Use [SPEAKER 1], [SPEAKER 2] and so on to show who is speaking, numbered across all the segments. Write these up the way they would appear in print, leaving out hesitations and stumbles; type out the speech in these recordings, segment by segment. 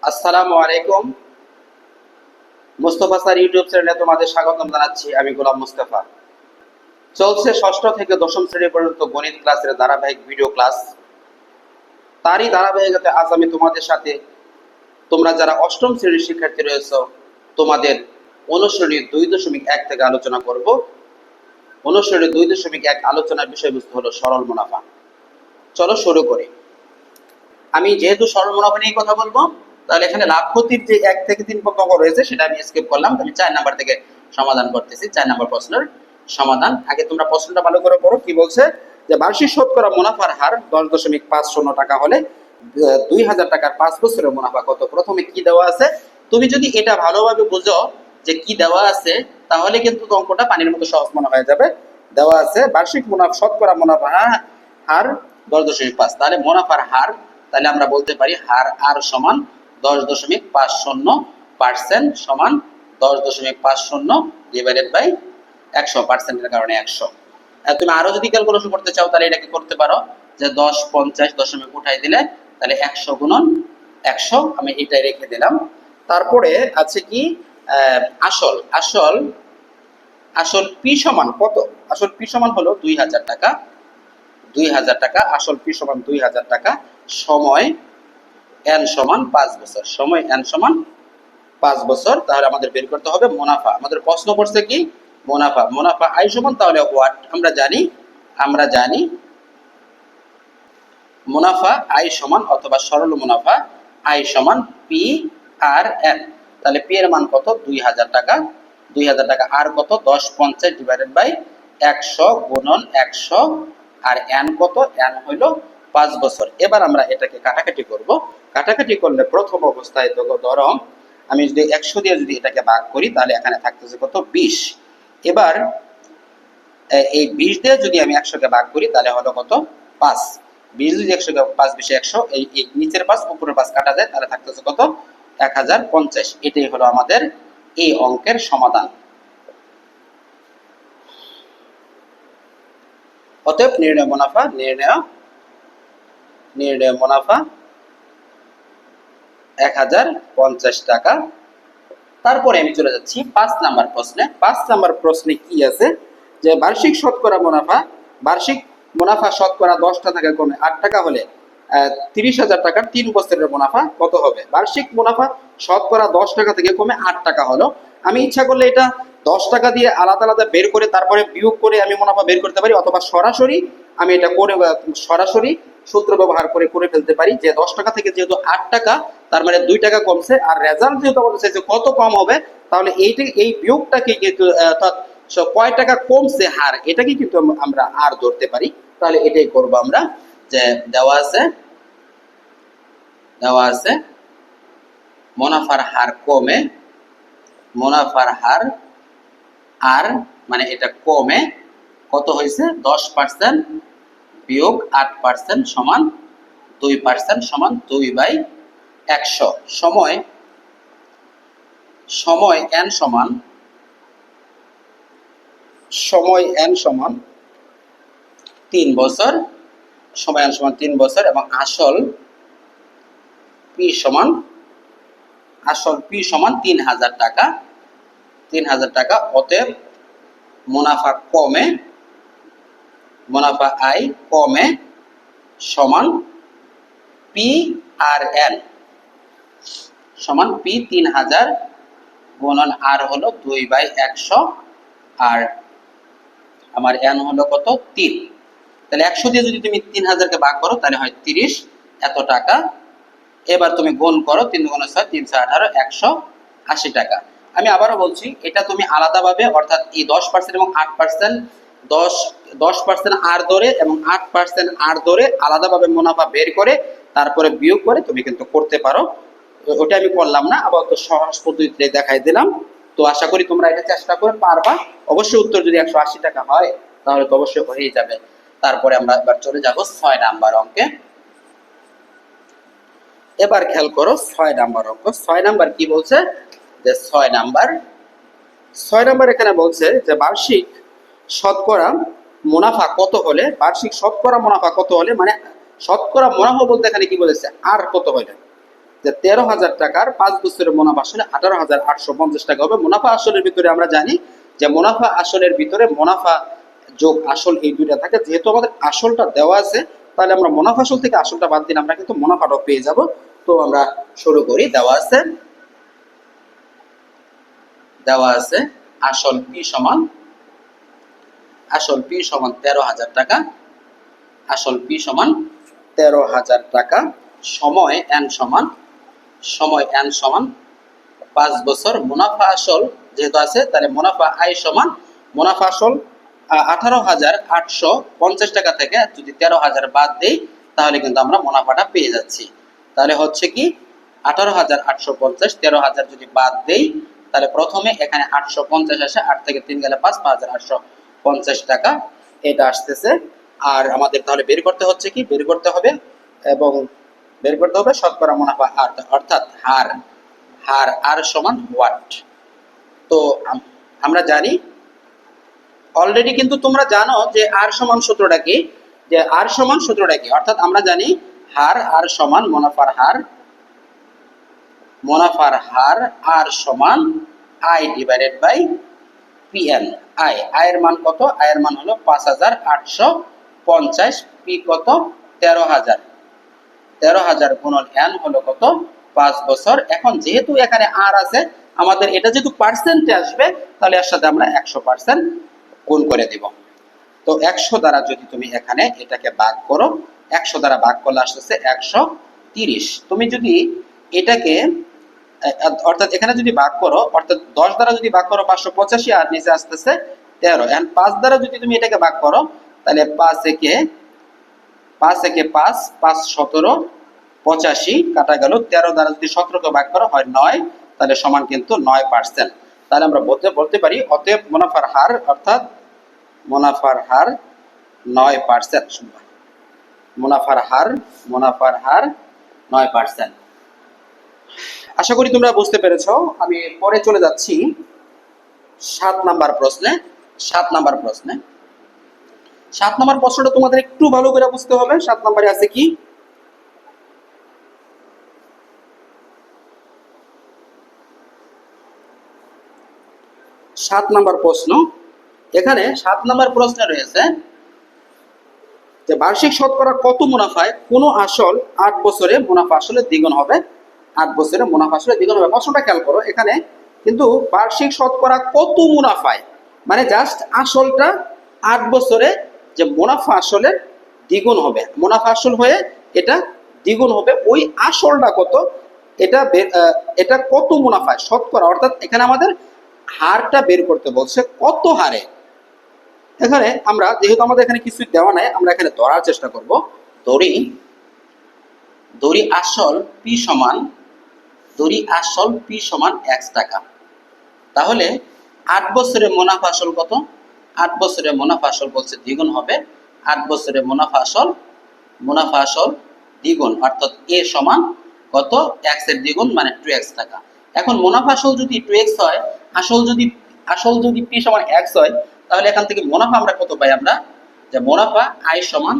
[SPEAKER 1] আসসালামু আলাইকুম। Mustafa sir YouTube চ্যানেলে তোমাদের স্বাগতম জানাচ্ছি। আমি গোলাম মুস্তফা। চলছে ষষ্ঠ থেকে দশম শ্রেণী পর্যন্ত গণিত ক্লাসের ধারাবাহিক ভিডিও ক্লাস। তারই ধারাবাহিকতায় আজ আমি তোমাদের সাথে তোমরা যারা অষ্টম শ্রেণীর শিক্ষার্থী রয়েছ তোমাদের অনুশ্রেণী 2.1 থেকে আলোচনা করব। অনুশ্রেণী 2.1 আলোচনার বিষয়বস্তু হলো সরল মুনাফা। চলো শুরু করি। আমি যেহেতু সরল মুনাফা নিয়ে কথা বলবো, তাহলে এখানে লাভ ক্ষতির যে 1 থেকে 3 পর্যন্ত রয়েছে সেটা আমি স্কিপ করলাম। আমি 4 নাম্বার থেকে সমাধান করতেছি। 4 নাম্বার প্রশ্নের সমাধান। আগে তোমরা প্রশ্নটা ভালো করে পড়ো। কি বলছে যে বার্ষিক শতকরা মুনাফার হার 10.50 টাকা হলে 2000 টাকার 5 বছরের মুনাফা কত? প্রথমে কি দেওয়া আছে তুমি যদি এটা ভালোভাবে বুঝো যে কি দেওয়া আছে, তাহলে কিন্তু অঙ্কটা পানির মতো সহজ মনে হয়ে যাবে। দেওয়া আছে বার্ষিক মুনাফা শতকরা মুনাফা হার 10.5, তাহলে মুনাফার হার, তাহলে আমরা বলতে পারি হার আর সমান 10.50% সমান 10.50 ডিভাইডেড বাই 100%-এর কারণে 100। তুমি আরো যদি ক্যালকুলেশন করতে চাও তাহলে এটাকে করতে পারো যে 10 50 দশমিক উঠাই দিলে তাহলে 100 গুণন 100, আমি এটাই রেখে দিলাম। তারপরে আছে কি আসল আসল আসল পি সমান কত? আসল পি সমান হলো 2000 টাকা। 2000 টাকা আসল পি সমান 2000 টাকা। সময় n সমান 5 বছর। সময় n সমান 5 বছর। তাহলে আমাদের বের করতে হবে মুনাফা। আমাদের প্রশ্ন করছে কি মুনাফা। মুনাফা আই সমান তাহলে হোয়াট? আমরা জানি মুনাফা আই সমান অথবা সরল মুনাফা আই সমান পি আর এন। তাহলে পি এর মান কত? 2000 টাকা। 2000 টাকা আর কত? 10 50 ডিভাইডেড বাই 100 গুণন 100, আর এন কত? এন হইল 5 বছর। এবার আমরা এটাকে কাটাকাটি করব। কাটাকাটি করলে প্রথম অবস্থায় ধরো আমি যদি 100 দিয়ে যদি এটাকে ভাগ করি তাহলে এখানে থাকতেছে কত? 20। এবার এই 20 দিয়ে যদি আমি 100 কে ভাগ করি তাহলে হলো কত? 5। 20 যদি 100 কে 5 20 100, এই নিচের 5 উপরের 5 কাটা যায়, তাহলে থাকতেছে কত? 1050। এটাই হলো আমাদের এই অঙ্কের সমাধান। অতএব নির্ণয় মুনাফা নির্ণয় মুনাফা 1050 টাকা। তারপরে আমি চলে যাচ্ছি 5 নাম্বার প্রশ্নে। 5 নাম্বার প্রশ্নে কি আছে যে বার্ষিক শতকরা মুনাফা শতকরা 10 টাকা কমে 8 টাকা হলে 30,000 টাকার 3 বছরের মুনাফা কত হবে? বার্ষিক মুনাফা শতকরা 10 টাকা থেকে কমে 8 টাকা হলো। আমি ইচ্ছা করলে এটা 10 টাকা দিয়ে আলাদা আলাদা বের করে তারপরে বিয়োগ করে আমি মুনাফা বের করতে পারি, অথবা সরাসরি আমি এটা করে সরাসরি সূত্র ব্যবহার করে ফেলতে পারি যে 10 টাকা থেকে যেহেতু 8 টাকা, তার মানে 2 টাকা কমছে, আর রেজাল্ট যেহেতু আমাদের চাইছে কত কম হবে, তাহলে এই বিয়োগটাকে কিন্তু অর্থাৎ কয় টাকা কমছে হার, এটাকে কিন্তু আমরা আর ধরতে পারি। তাহলে এটাই করব আমরা, যে দেওয়া আছে মুনাফার হার কমে, মুনাফার হার আর মানে এটা কমে কত হয়েছে? 10% বিয়োগ 8% সমান 2% সমান 2/100। সময় n সমান 3 বছর। সময় n সমান 3 বছর এবং আসল পি সমান 3000 টাকা। 3000 টাকা। অতএব মুনাফা আই কমে সমান পি আর এন সমান পি 3000 গুণন আর হলো 2/100, আর আমার এন হলো কত? 3। তাহলে 100 দিয়ে যদি তুমি 3000 কে ভাগ করো তাহলে হয় 30 এত টাকা। এবার তুমি গুণ করো, 3 গুণ 6 318 180 টাকা। আমি আবারও বলছি, এটা তুমি আলাদাভাবে অর্থাৎ এই 10% এবং 8% 10% আর ধরে এবং 8% আর ধরে আলাদাভাবে মুনাফা বের করে তারপরে বিয়োগ করে তুমি কিন্তু করতে পারো। ওটা আমি করলাম না, আবার তো সহজ পদ্ধতিতে দেখাই দিলাম। তো আশা করি তোমরা এটা চেষ্টা করে পারবা। অবশ্যই উত্তর যদি 180 টাকা হয় তাহলে তো অবশ্যই হয়েই যাবে। তারপরে আমরা এবার চলে যাব 6 নাম্বার অঙ্কে। এবার খেয়াল করো 6 নাম্বার অঙ্ক। 6 নাম্বার কি বলছে যে 6 নাম্বার এখানে বলছে যে বার্ষিক শতকরা মুনাফা কত হলে, বার্ষিক শতকরা মুনাফা কত হলে, মানে শতকরা মুনাফা বলতে এখানে কি বলেছে? আর কত হলে, যে 13,000 টাকার 5 বছরের মুনাফা আসলে 18,850 টাকা হবে। মুনাফা আসলের ভিতরে আমরা জানি যে মুনাফা আসলের ভিতরে মুনাফা যোগ আসল এই দুইটা থাকে। যেহেতু আমাদের আসলটা দেওয়া আছে, তাহলে আমরা মুনাফা আসল থেকে আসলটা বাদ দিলে আমরা কিন্তু মুনাফাটাও পেয়ে যাব। তো আমরা শুরু করি। দেওয়া আছে আসল পি সমান 13,000 টাকা, আসল পি সমান 13,000 টাকা, সময় এন সমান 5 বছর, মুনাফা আসল যেহেতু আছে তাহলে মুনাফা আই সমান মুনাফা আসল 18,850 টাকা থেকে যদি 13,000 বাদ দেই তাহলে কিন্তু আমরা মুনাফাটা পেয়ে যাচ্ছি। তাহলে হচ্ছে কি 18,850, 13,000 যদি বাদ দেই তাহলে প্রথমে এখানে 850 আসে, 8 থেকে 3 গেলে 5, 5,850 টাকা এটা আসতেছে। আর আমাদের তাহলে বের করতে হবে শতকরা মুনাফা আর, অর্থাৎ হার আর সমান হোয়াট। তো আমরা জানি অলরেডি, কিন্তু তোমরা জানো যে আর সমান সূত্রটা কি, অর্থাৎ আমরা জানি হার আর সমান মুনাফার হার আর সমান আই ডিভাইডেড বাই পিএন। আয়ের মান কত? আয়ের মান হলো 5,850, পি কত? 13,000 গুণন এন হলো কত? 5 বছর। এখন যেহেতু এখানে আর আছে, আমাদের এটা যেহেতু পার্সেন্টে আসবে, তাহলে এর সাথে আমরা 100% গুণ করে দিব। তো 100 দ্বারা যদি তুমি এখানে এটাকে ভাগ করো, 100 দ্বারা ভাগ করলে আসতেছে 130। তুমি যদি এটাকে অর্থাৎ এখানে যদি ভাগ করো, অর্থাৎ 10 দ্বারা যদি ভাগ করো 585, আর নিচে আসতেছে 13। এখন 5 দ্বারা যদি তুমি এটাকে ভাগ করো তাহলে 5 একে 5, 5 17 85 কাটা গেল। 13 দ্বারা যদি 17 কে ভাগ করো হয় 9, তাহলে সমান কিন্তু 9%। তাহলে আমরা বলতে পারি অতএব মুনাফার হার, অর্থাৎ মুনাফার হার 9%। মুনাফার হার 9%। আশা করি তোমরা বুঝতে পেরেছো। আমি পরে চলে যাচ্ছি 7 নাম্বার প্রশ্নে। 7 নাম্বার প্রশ্নটা তোমাদের একটু ভালো করে বুঝতে হবে। 7 নম্বরে আছে কি? 7 নাম্বার প্রশ্ন। এখানে 7 নাম্বার প্রশ্নে রয়েছে যে বার্ষিক শতকরা কত মুনাফায় কোন আসল 8 বছরে মুনাফা আসলে দ্বিগুণ হবে। 8 বছরে মুনাফা আসলে দ্বিগুণ হবে। প্রশ্নটা খেয়াল করো, এখানে কিন্তু বার্ষিক শতকরা কত মুনাফায়, মানে জাস্ট আসলটা 8 বছরে যে মুনাফা আসলে দ্বিগুণ হবে, মুনাফা আসল হয়ে এটা দ্বিগুণ হবে, ওই আসলটা কত, এটা কত মুনাফায় শতকরা, অর্থাৎ এখানে আমাদের হারটা বের করতে বলছে কত হারে। এখানে আমরা যেহেতু আমাদের এখানে কিছু দেওয়া নাই, আমরা এখানে ধরার চেষ্টা করব। দড়ি আসল পি সমান x টাকা। তাহলে 8 বছরে মুনাফা আসল কত? 8 বছরে মুনাফা আসল বলছে দ্বিগুণ হবে। 8 বছরে মুনাফা আসল দ্বিগুণ, অর্থাৎ a সমান কত? x এর দ্বিগুণ মানে 2x টাকা। এখন মুনাফা আসল যদি 2x হয়, আসল যদি p সমান x হয়, তাহলে এখান থেকে মুনাফা আমরা কত পাই? আমরা যে মুনাফা i সমান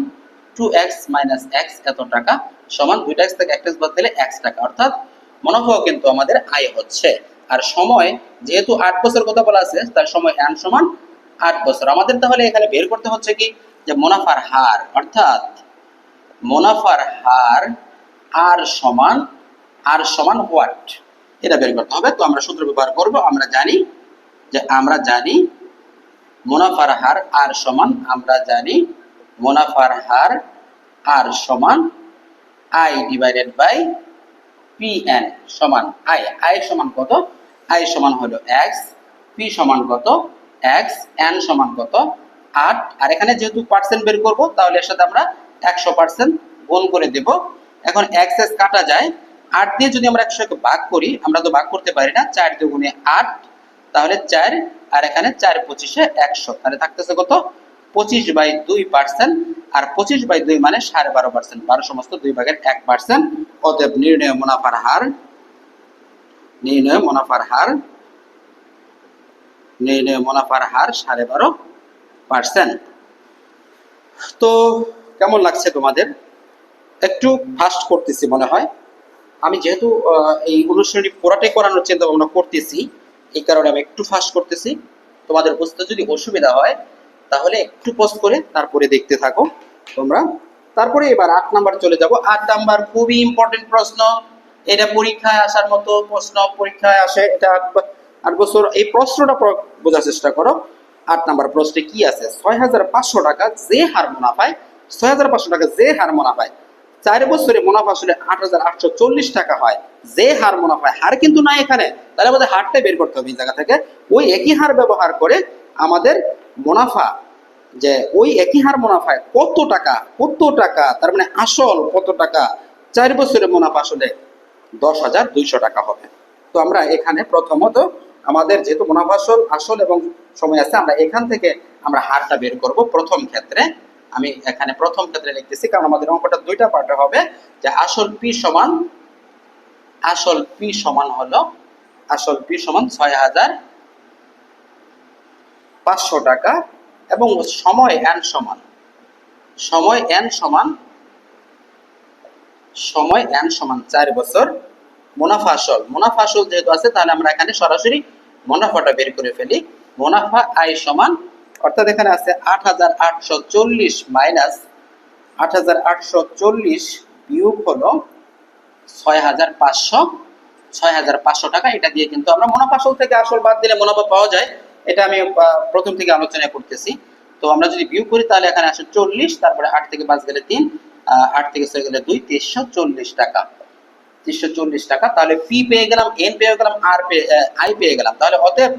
[SPEAKER 1] 2x মাইনাস x এত টাকা সমান 2x থেকে 1x বাদ দিলে x টাকা, অর্থাৎ মুনাফাও কিন্তু আমাদের আয় হচ্ছে। আর সময় যেহেতু 8 বছর কথা বলা আছে, তার সময় n সমান 8 বছর। আমাদের তাহলে এখানে বের করতে হচ্ছে কি যে মুনাফার হার, অর্থাৎ মুনাফার হার আর সমান হোয়াট, এটা বের করতে হবে। তো আমরা সূত্র ব্যবহার করব। আমরা জানি মুনাফার হার আর সমান, আই ডিভাইডেড বাই পিএন সমান আই সমান কত? আই সমান হলো x, পি সমান কত? x, n সমান কত? 8। আর এখানে যেহেতু পার্সেন্ট বের করব, তাহলে এর সাথে আমরা 100% গুণ করে দেব। এখন x কাটা যায়, 8 দিয়ে যদি আমরা 100 কে ভাগ করি, আমরা তো ভাগ করতে পারি না, 4 দুগুণে 8, তাহলে 4, আর এখানে 4 25 100, তাহলে থাকতেছে কত? 25/2%। আর 25/2 মানে 12.5%, 12 সমস্ত 2 ভাগের 1%। অতএব নির্ণয় মুনাফার হার 12.5%। তো কেমন লাগছে তোমাদের? একটু ফাস্ট করতেছি মনে হয়। আমি যেহেতু এই অনুষ্ঠানটি পুরাটাই করানোর চিন্তা ভাবনা করতেছি, এই কারণে আমি একটু ফাস্ট করতেছি। তোমাদের বুঝতে যদি অসুবিধা হয় তাহলে একটু পজ করে তারপরে দেখতে থাকো তোমরা। তারপরে এবার 8 নাম্বার চলে যাব। 8 নাম্বার খুবই ইম্পর্টেন্ট প্রশ্ন, এটা পরীক্ষায় আসার মতো প্রশ্ন, পরীক্ষায় আসে এটা 8 বছর। এই প্রশ্নটা বোঝার চেষ্টা করো। 8 নাম্বার প্রশ্নে কি আছে, 6,500 টাকা যে হার মুনাফায়, 6,500 টাকা যে হার মুনাফায় 4 বছরে মুনাফা আসলে 8,840 টাকা হয়, যে হার মুনাফায়, হার কিন্তু নাই এখানে, তাহলে আমাদের হারটা বের করতে হবে এই জায়গা থেকে। ওই একই হার ব্যবহার করে আমাদের মুনাফা, যে ওই একই হার মুনাফায় কত টাকা, কত টাকা, তার মানে আসল কত টাকা, 4 বছরে মুনাফা আসলে 10,200 টাকা হবে। তো আমরা এখানে প্রথমত আমাদের যেহেতু মুনাফা আসল, আসল এবং সময় আছে, আমরা এখান থেকে আমরা হারটা বের করব প্রথম ক্ষেত্রে। আমি এখানে প্রথম ক্ষেত্রে লিখতেছি, কারণ আমাদের অঙ্কটা দুইটা পার্টে হবে, যে আসল পি সমান, আসল পি সমান হলো, আসল পি সমান 6,500 টাকা এবং সময় এন সমান, সময় এন সমান, সময় এন সমান 4 বছর। মুনাফা আসল, মুনাফা আসল যেহেতু আছে তাহলে আমরা এখানে সরাসরি মুনাফাটা বের করে ফেলি। মুনাফা আয় সমান, অর্থাৎ এখানে আছে 8,840 মাইনাস 8,840 বিয়োগ হলো 6,500, 6,500 টাকা। এটা দিয়ে কিন্তু আমরা মুনাফা আসল থেকে আসল বাদ দিলে মুনাফা পাওয়া যায়, এটা আমি প্রথম থেকে আলোচনা করতেছি। তো আমরা যদি বিয়োগ করি তাহলে এখানে আসে 40, তারপরে 8 থেকে 5 গেলে 3, 8 থেকে 6 গেলে 2, 340 টাকা, 340 টাকা। তাহলে পি পেয়ে গেলাম, এন পেয়ে গেলাম, আর আই পেয়ে গেলাম। তাহলে অতএব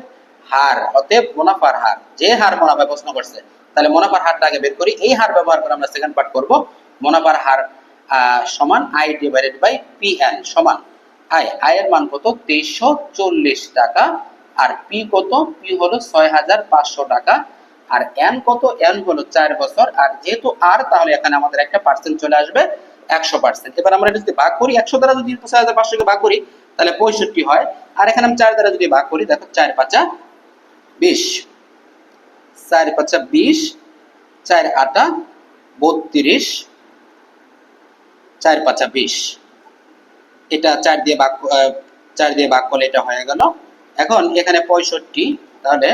[SPEAKER 1] হার, অতএব মুনাফার হার, যে হার মুনাফা প্রশ্ন করছে, তাহলে মুনাফার হারটা আগে বের করি। এই হার ব্যবহার করে আমরা সেকেন্ড পার্ট করব। মুনাফার হার সমান i divided by p n সমান আই, আই এর মান কত 2340 টাকা, আর পি কত, পি হলো 6,500 টাকা, আর এন কত, এন হলো 4 বছর। আর যেহেতু আর, তাহলে এখানে আমাদের একটা পার্সেন্ট চলে আসবে 100%। এবার আমরা যদি ভাগ করি, 100 দ্বারা যদি 6,500 কে ভাগ করি তাহলে 65 হয়, আর এখানে আমি 4 দ্বারা যদি ভাগ করি, দেখো 4 5 20, 4 5 20, 4 8 32, 4 5 20, এটা 4 দিয়ে ভাগ, 4 দিয়ে ভাগ করলে এটা হয়ে গেল। এখন এখানে 65, তাহলে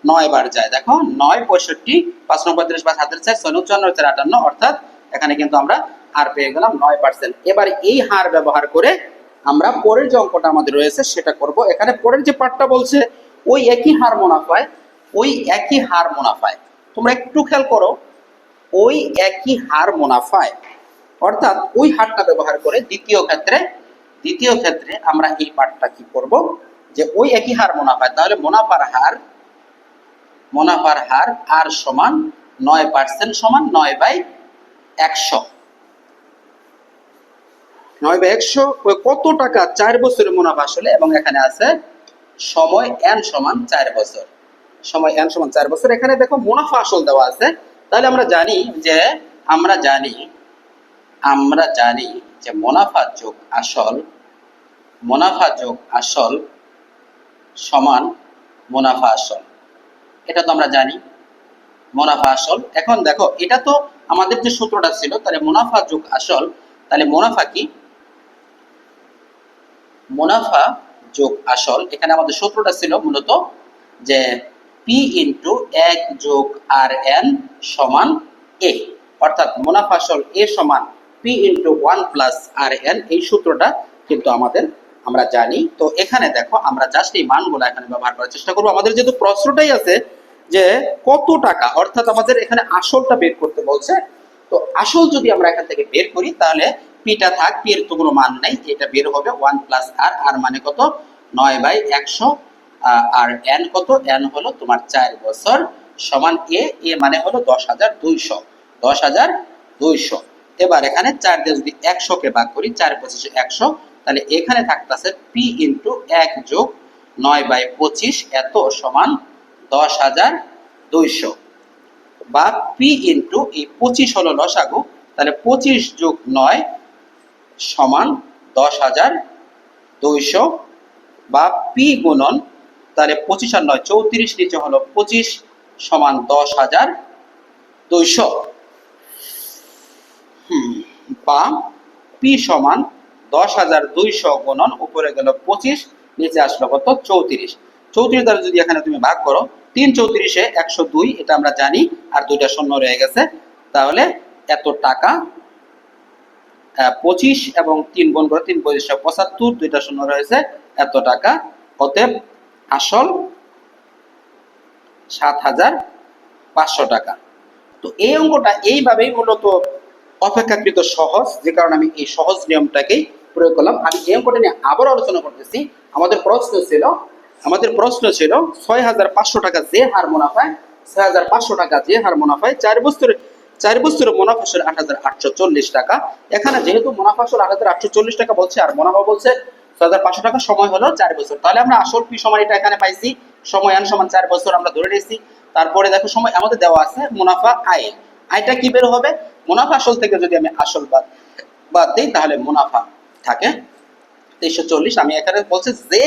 [SPEAKER 1] 9 বার যায়, দেখো 9 65, 5 9 35, 5 7 4, 6 9 54, 4 58, অর্থাৎ এখানে কিন্তু আমরা হার পেয়ে গেলাম 9%। এবার এই হার ব্যবহার করে আমরা পরের যে অঙ্কটা আমাদের রয়েছে সেটা করব। এখানে পরের যে পার্টটা বলছে ওই একই হার মুনাফায়, ওই একই হার মুনাফায়, তোমরা একটু খেয়াল করো, ওই একই হার মুনাফায়, অর্থাৎ ওই হারটা ব্যবহার করে দ্বিতীয় ক্ষেত্রে আমরা এই পার্টটা কি করব, যে ওই একই হার মুনাফায়, তাহলে মুনাফার হার, মুনাফার হার আর সমান 9% সমান 9/100, 9/100 কত টাকা, 4 বছরের মুনাফা আসলে, এবং এখানে আছে সময় এন সমান 4 বছর, সময় এন সমান 4 বছর। এখানে দেখো মুনাফা আসল দেওয়া আছে, তাহলে আমরা জানি যে, আমরা জানি যে মুনাফা যোগ আসল, মুনাফা যোগ আসল সমান মুনাফা আসল, এটা তো আমরা জানি মুনাফা আসল। এখন দেখো এটা তো আমাদের যে সূত্রটা ছিল, তাহলে মুনাফা যোগ আসল, তাহলে মুনাফা কি, মুনাফা যোগ আসল, এখানে আমাদের সূত্রটা ছিল মূলত যে পি ইন্টু 1 যোগ আর এন সমান এ, অর্থাৎ মুনাফা আসল এ সমান পি ইন্টু 1 প্লাস আর এন, এই সূত্রটা কিন্তু আমাদের আমরা জানি। তো এখানে দেখো আমরা জাস্ট এই মানগুলো এখানে ব্যবহার করার চেষ্টা করবো। আমাদের যেহেতু প্রশ্নটাই আছে যে কত টাকা, অর্থাৎ আমাদের এখানে আসলটা বের করতে বলছে, তো আসল যদি আমরা এখান থেকে বের করি তাহলে পিটা থাক, পি এর তো কোনো মান নাই, এটা বের হবে 1 প্লাস আর, আর মানে কত 9/100, আর এন কত, এন হলো তোমার 4 বছর সমান এ, এ মানে হলো 10,200, 10,200। এবার এখানে 4 দিয়ে যদি 100 কে ভাগ করি, 4 25 100, তাহলে এখানে থাকতেছে পি ইন্টু 1 যোগ 9/25 এত সমান 10,200, বা পি ইন্টু এই 25 হলো লসাগু, তাহলে 25 যোগ 9 সমান 10,200, বা পি গুণন, তাহলে 25 আর 9 34, নিচে হলো 25 সমান 10,200। বা পি সমান 10,200 গুণন উপরে গেল 25, নিচে আসলো কত 34। 34 দ্বারা যদি এখানে তুমি ভাগ করো, 3 34 102, এটা আমরা জানি, আর দুইটা শূন্য রয়ে গেছে, তাহলে এত টাকা। 25 এবং 3 গুণ করে 3 25 75, দুইটা শূন্য রয়েছে, এত টাকা। অতএব আসল 7,500 টাকা। তো এই অঙ্কটা এইভাবেই মূলত অপেক্ষাকৃত সহজ, যে কারণে আমি এই সহজ নিয়মটাকেই প্রয়োগ করলাম। আমি এই অঙ্কটা নিয়ে আবার আলোচনা করতেছি। আমাদের প্রশ্ন ছিল 6,500 টাকা যে হার মুনাফায় 6,500 টাকা যে হার মুনাফায় 4 বছরের মুনাফা আসলে 8,840 টাকা। এখানে যেহেতু মুনাফা আসলে 8,840 টাকা বলছে আর মুনাফা বলছে 6,500 টাকা, সময় হলো 4 বছর, তাহলে আমরা আসল পি সমান এটা এখানে পাইছি, সময় n সমান 4 বছর আমরা ধরে নিয়েছি। তারপরে দেখো সময় আমাদের দেওয়া আছে মুনাফা আয়, আয়টা কি বের হবে, মুনাফা আসল থেকে যদি আমি আসল বাদ দিই তাহলে মুনাফা থাকে 340। আমি এখানে বলছি যে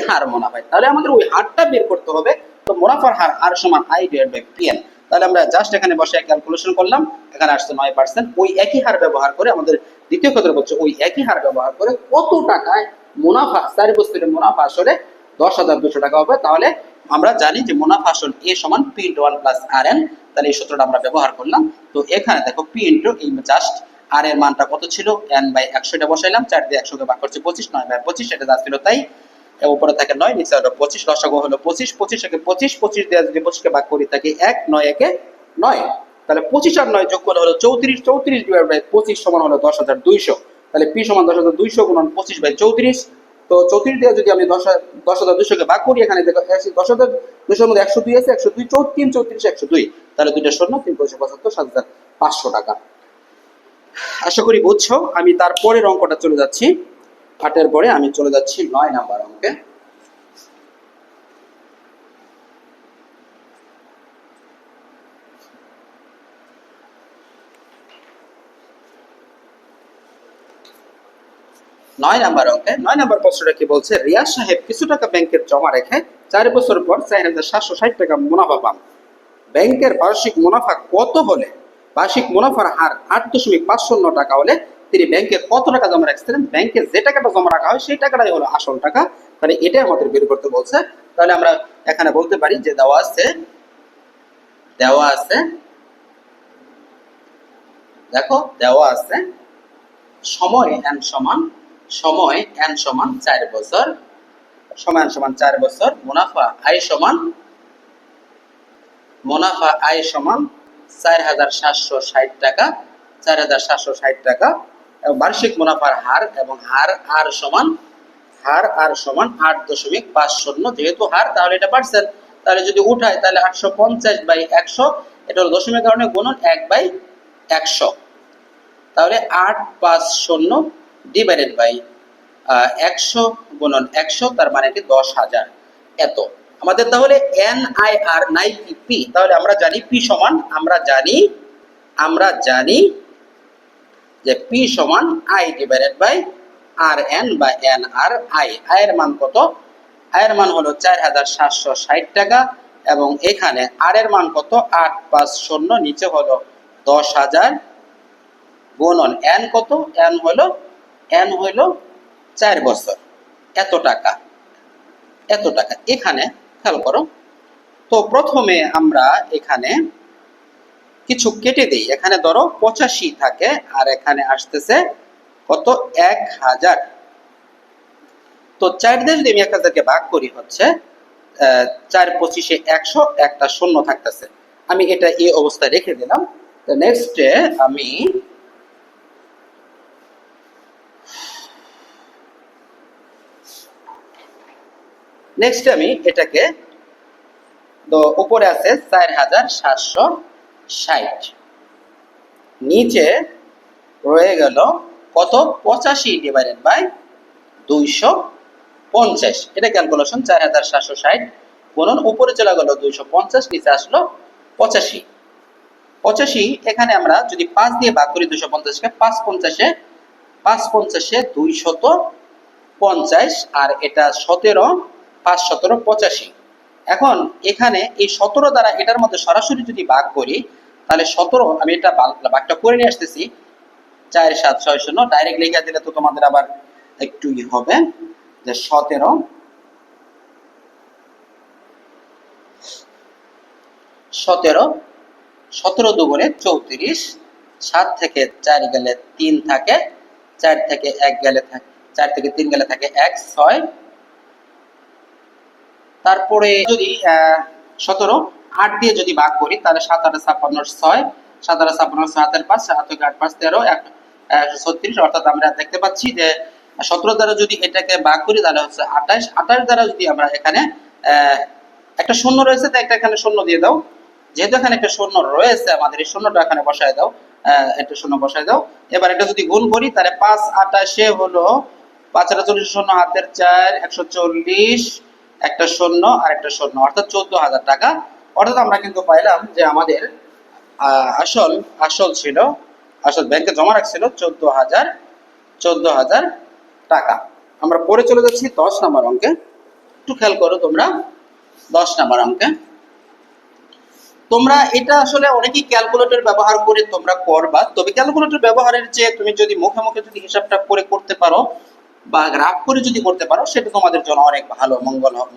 [SPEAKER 1] হার মুনাফায় তাহলে আমাদের ওই হারটা বের করতে হবে। তো মুনাফার হার আর সমান আই ডিভাইড বাই পিএন। তাহলে আমরা জাস্ট এখানে বসে ক্যালকুলেশন করলাম, এখানে আসছে 9%। ওই একই হার ব্যবহার করে আমাদের দ্বিতীয় ক্ষেত্রে বলছে ওই একই হার ব্যবহার করে কত টাকায় মুনাফা 4 বছরের মুনাফা আসলে 10,200 টাকা হবে। তাহলে আমরা জানি যে মুনাফা আসল এ সমান পি ইন্টু 1 প্লাস আর এন। তাহলে এই সূত্রটা আমরা ব্যবহার করলাম। তো এখানে দেখো পি ইন্টু এই জাস্ট আর এর মানটা কত ছিল, n বাই 100 টা বসাইলাম, 4 দিয়ে 100 কে ভাগ করছি 25, 9 বাই 25 এটা যা ছিল তাই। উপরে থাকে 9, নিচে হলো 25, লসাগু হলো 25, 25 একে 25, 25 দিয়ে যদি 25 কে ভাগ করি থাকে 1, 9 একে 9, তাহলে 25 আর 9 যোগ করলে হলো 34, 34 ডিভাইড বাই 25 সমান হলো 10,200। তাহলে পি সমান 10,200 গুণন 25 বাই 34। তো 34 দিয়ে যদি আমি 10,200 কে ভাগ করি, এখানে দেখো 10,200 এর মধ্যে 102 আছে, 102 3 34 102, তাহলে দুইটা শূন্য, 3 75, 7,500 টাকা। আশা করি বুঝছো। আমি তারপরের অঙ্কটা চলে যাচ্ছি, 8 পরে আমি চলে যাচ্ছি 9 নাম্বার অঙ্কে। নয় নাম্বার প্রশ্নটা কি বলছে, রিয়াজ সাহেব কিছু টাকা ব্যাংকের জমা রেখে 4 বছর পর 4,760 টাকা মুনাফা পান। ব্যাংকের বার্ষিক মুনাফা কত হলে, বার্ষিক মুনাফার হার 8.50 টাকা হলে তিনি ব্যাংকে কত টাকা জমা রাখছিলেন, ব্যাংকে যে টাকাটা জমা রাখা হয় সেই টাকাটাই হলো আসল টাকা। তাহলে এটাই আমাদের বের করতে বলছে। তাহলে আমরা এখানে বলতে পারি যে দেওয়া আছে দেখো দেওয়া আছে সময় n সমান 4 বছর, সময় n সমান 4 বছর, মুনাফা আয় সমান 4,760 টাকা, 4,760 টাকা। বার্ষিক মুনাফার হার এবং হার আর সমান 8.50, যেহেতু হার তাহলে এটা পার্সেন্ট, তাহলে যদি উঠায় তাহলে 850 বাই 100, এটা হলো দশমিক কারণে গুণন 1 বাই 100, তাহলে 850 ডিভাইডেড বাই 100 গুণন 100, তার মানে কি 10,000 এত আমাদের। তাহলে এন আই আর নাই কি পি, তাহলে আমরা জানি পি সমান, আমরা জানি যে পি সমান i divided by r n বা এন আর আই। আয়ের মান কত, আয়ের মান হলো 4,760 টাকা, এবং এখানে আর এর মান কত 850, নিচে হলো 10,000 গুণন এন কত, এন হলো 4 বছর, এত টাকা। এখানে খেয়াল করো, তো প্রথমে আমরা এখানে কিছু কেটে দেই। এখানে ধরো 85 থাকে, আর এখানে আসতেছে কত 1,000। তো 4 দিয়ে যদি আমি 1,000 কে ভাগ করি হচ্ছে 4 25 100, একটা শূন্য থাকতেছে। আমি এটা এই অবস্থায় রেখে দিলাম। তো নেক্সটে আমি এটাকে, তো উপরে আছে 4,760, নিচে রয়ে গেল কত 85 ডিভাইডেড বাই 250। এটা ক্যালকুলেশন 4,760 গুণন উপরে চলে গেল 250, নিচে আসলো 85। এখানে আমরা যদি 5 দিয়ে ভাগ করি 250 কে, 5 50 250, আর এটা 17, 5 17 85। এখন এখানে এই 17 দ্বারা এটার মধ্যে সরাসরি যদি ভাগ করি তাহলে 17, আমি এটা ভাগটা করে নিয়ে আসতেছি, 4,7,6,0 ডাইরেক্ট লিখে দিলে তো তোমাদের আবার একটু হবে যে 17 17 দুগুণে 34, 7 থেকে 4 গেলে 3 থাকে, 4 থেকে 1 গেলে থাকে, 4 থেকে 3 গেলে থাকে 1, 6। তারপরে যদি 17 8 দিয়ে যদি ভাগ করি তাহলে 7 8 56 6, 7 8 56 7 এর 5, 7 থেকে 8 5 13, 136। অর্থাৎ আমরা দেখতে পাচ্ছি যে 17 দ্বারা যদি এটাকে ভাগ করি তাহলে হচ্ছে 28, 28 দ্বারা যদি আমরা এখানে একটা শূন্য রয়েছে তাই একটা এখানে শূন্য দিয়ে দাও, যেহেতু এখানে একটা শূন্য রয়েছে আমাদের এই শূন্যটা এখানে বসায় দাও, একটা শূন্য বসায় দাও। এবার এটা যদি গুণ করি তাহলে 5 28 হলো 5 48 শূন্য হাতের 4 140, একটা শূন্য আর একটা শূন্য, অর্থাৎ 14,000 টাকা। অর্থাৎ আমরা কিন্তু পাইলাম যে আমাদের আসল ছিল, আসল ব্যাংকে জমা রাখছিল 14,000 টাকা। আমরা পরে চলে যাচ্ছি 10 নম্বর অঙ্কে। একটু খেয়াল করো তোমরা 10 নম্বর অঙ্কে। তোমরা এটা আসলে অনেকেই ক্যালকুলেটর ব্যবহার করে তোমরা করবা, তবে ক্যালকুলেটর ব্যবহারের চেয়ে তুমি যদি মুখে মুখে যদি হিসাবটা করে করতে পারো বা গ্রাফ করে যদি করতে পারো সেটা তোমাদের জন্য অনেক ভালো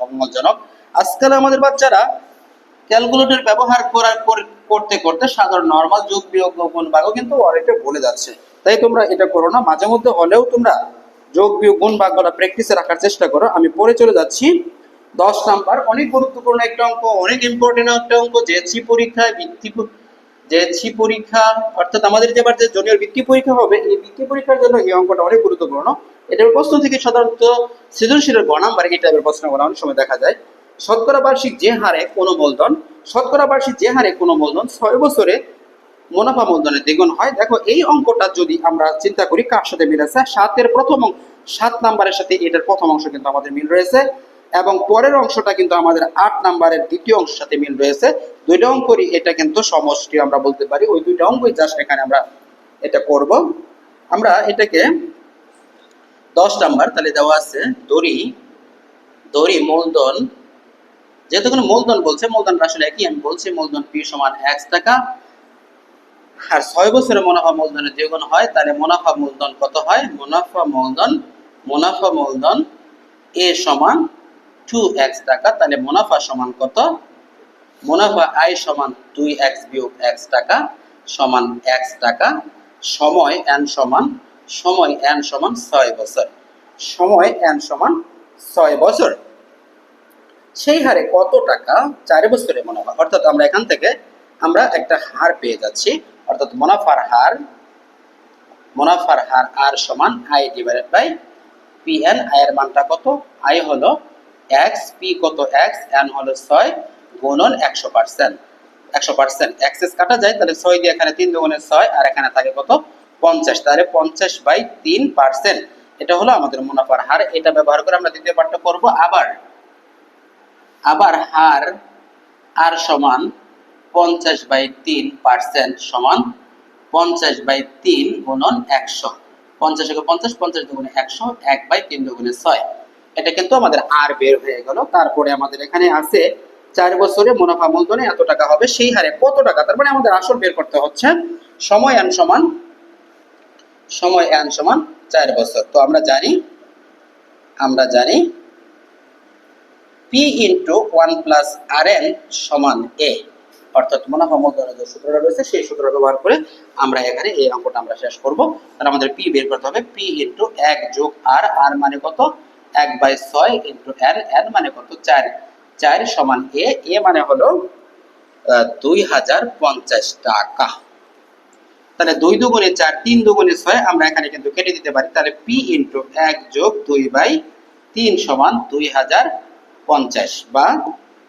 [SPEAKER 1] মঙ্গলজনক। আজকাল আমাদের বাচ্চারা ক্যালকুলেটর ব্যবহার করতে করতে সাধারণ নরমাল যোগ বিয়োগ গুণ ভাগও কিন্তু অনেকটা ভুলে যাচ্ছে। তাই তোমরা এটা করো না, মাঝে মধ্যে হলেও তোমরা যোগ বিয়োগ গুণ ভাগগুলো প্র্যাকটিসে রাখার চেষ্টা করো। আমি পরে চলে যাচ্ছি 10 নাম্বার, অনেক গুরুত্বপূর্ণ একটা অঙ্ক, অনেক ইম্পর্টেন্ট একটা অঙ্ক। জেএসসি পরীক্ষায় জেএসসি পরীক্ষা অর্থাৎ আমাদের যেবার যে জুনিয়র বৃত্তি পরীক্ষা হবে, এই বৃত্তি পরীক্ষার জন্য এই অঙ্কটা অনেক গুরুত্বপূর্ণ। এটার প্রশ্ন থেকে সাধারণত সৃজনশীলের গ নাম্বার এই টাইপের প্রশ্নগুলো অনেক সময় দেখা যায়। শতকরা বার্ষিক যে হারে কোনো মূলধন, শতকরা বার্ষিক যে হারে কোনো মূলধন 6 বছরে মুনাফা মূলধনের দ্বিগুণ হয়। দেখো এই অঙ্কটা যদি আমরা চিন্তা করি কার সাথে মিল আছে, 7 নাম্বারের সাথে এটার প্রথম অংশ কিন্তু আমাদের মিল রয়েছে, এবং পরের অংশটা কিন্তু আমাদের 8 নাম্বারের দ্বিতীয় অংশের সাথে মিল রয়েছে। দুইটা অঙ্কই এটা কিন্তু সমষ্টি আমরা বলতে পারি, ওই দুইটা অঙ্কই জাস্ট এখানে আমরা এটা করব। আমরা এটাকে 10 নাম্বার তাহলে দেওয়া আছে দড়ি মূলধন, যেহেতু কোনো মূলধন বলছে, মূলধনটা আসলে একই, আমি বলছি মূলধন P সমান x টাকা, আর 6 বছরে মুনাফা মূলধনের দ্বিগুণ হয়, তাহলে মুনাফা মূলধন কত হয়? মুনাফা মূলধন A সমান 2x টাকা, তাহলে মুনাফা সমান কত? মুনাফা I সমান 2x বিয়োগ x টাকা সমান x টাকা। সময় n সমান 6 বছর, সময় n সমান 6 বছর। সেই হারে কত টাকা 4 বছরে মুনাফা, অর্থাৎ আমরা এখান থেকে আমরা একটা হার পেয়ে যাচ্ছি, অর্থাৎ মুনাফার হার r সমান i divided by pn। i এর মানটা কত? i হলো x, p কত x, n হলো 6 গুণন 100%। এক্সেস কাটা যায়, তাহলে 6 দিয়ে এখানে 3 দুগুণে 6 আর এখানে থাকে কত? 50, তাহলে 50/3%। এটা হলো আমাদের মুনাফার হার। এটা ব্যবহার করে আমরা দ্বিতীয় পার্টটা করব। আবার হার r সমান 50/3% সমান 50/3 গুণন 100। 50 থেকে 50, 50 দুগুণে 100, 1/3 দুগুণে 6। এটা কিন্তু আমাদের আর বের হয়ে গেল। তারপরে আমাদের এখানে আছে 4 বছরে মুনাফা মূলধনে এত টাকা হবে, সেই হারে কত টাকা, তার মানে আমাদের আসল বের করতে হচ্ছে। সময় n সমান 4 বছর। তো আমরা জানি P into 1 plus Rn সমান A, অর্থাৎ মুনাফা মূলধনের যে সূত্রটা রয়েছে সেই সূত্রটা ব্যবহার করে আমরা এখানে এই অঙ্কটা আমরা শেষ করব। তাহলে আমাদের P বের করতে হবে, P into 1 যোগ R, R মানে কত? 1/6 into N, N মানে কত? 4 সমান A, A মানে হলো 2050 টাকা। তাহলে 2 দুগুণে 4, 3 দুগুণে 6 আমরা এখানে কিন্তু কেটে দিতে পারি, তাহলে P into 1 যোগ 2/3 সমান 2050, বা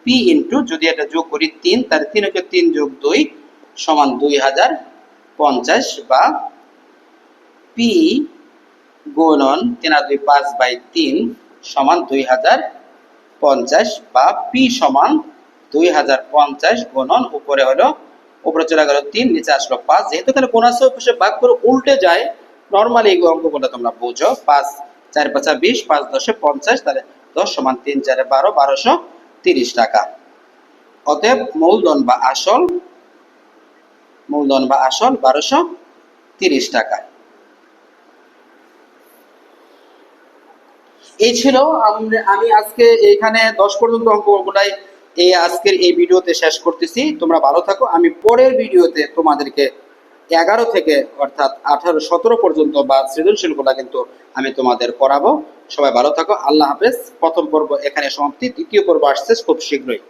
[SPEAKER 1] P ইন্টু যদি এটা যোগ করি 3, তাহলে 3 কে 3 যোগ 2 সমান 2050, বা P গুণন 3 আর 2 5/3 সমান 2050, বা P সমান 2050 গুণন উপরে চলে গেল 3, নিচে আসলো 5। যেহেতু এখানে কোন আছে পাশে ভাগ করে উল্টে যায়, নরমালি এই অঙ্কগুলো তোমরা বুঝো। 5 4 5 20, 5 10 50, তাহলে 10 সমান 3 4 12, 1230 টাকা। অতএব মূলধন বা আসল 1230 টাকা। এই ছিল আমি আজকে এখানে 10 পর্যন্ত অঙ্কগুলাই আজকের এই ভিডিওতে শেষ করতেছি। তোমরা ভালো থাকো। আমি পরের ভিডিওতে তোমাদেরকে 11 থেকে অর্থাৎ 18 17 পর্যন্ত বা সৃজনশীলগুলা কিন্তু আমি তোমাদের করাবো। সবাই ভালো থাকো। আল্লাহ হাফেজ। প্রথম পর্ব এখানে সমাপ্তি, দ্বিতীয় পর্ব আসছে খুব শীঘ্রই।